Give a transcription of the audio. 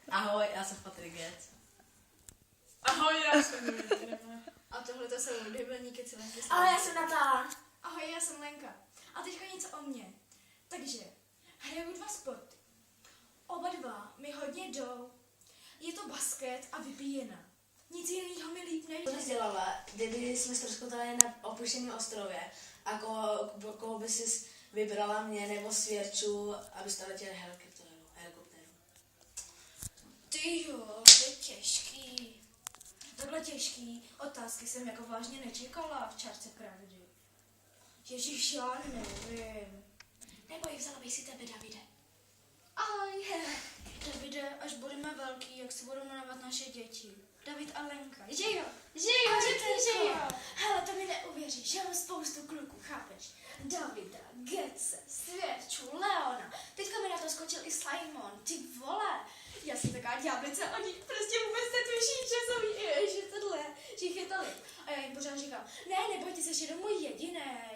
Ahoj, já jsem Patrik Gec. Ahoj, já jsem Jirka. A tohle to jsou debilníky Cilenky. Ahoj, já jsem Natála. Ahoj, já jsem Lenka. A teďka něco o mně. Takže, hraju 2 sporty. Oba 2 mi hodně jdou. Je to basket a vybíjena. Nic jiného mi líp nejde. Co bys dělala, kdyby jsme ztroskotali na opuštěném ostrově a koho by si vybrala, mě nebo Svěrču, abyste letěli helikoptéru? Ty jo, to je těžký. Takhle těžký otázky jsem jako vážně nečekala v čárce pravdy. Ježíš, já nevím. Neboj, vzala bych si tebe, Davide. Ahoj, Davide, až budeme velký, jak se budou jmenovat naše děti. David a Lenka. Že jo? Že jo? Hele, to mi neuvěříš, já mám spoustu kluků, chápeš? Davida, Gece, Svěrču, Leona. Teďka mi na to skočil i Simon, ty vole. Já jsem taková ďáblice, oni prostě vůbec netuší, že jsou, že tohle, že jich je tolik. A já jim pořád říkám, ne, nebojte se, že je můj jedinej.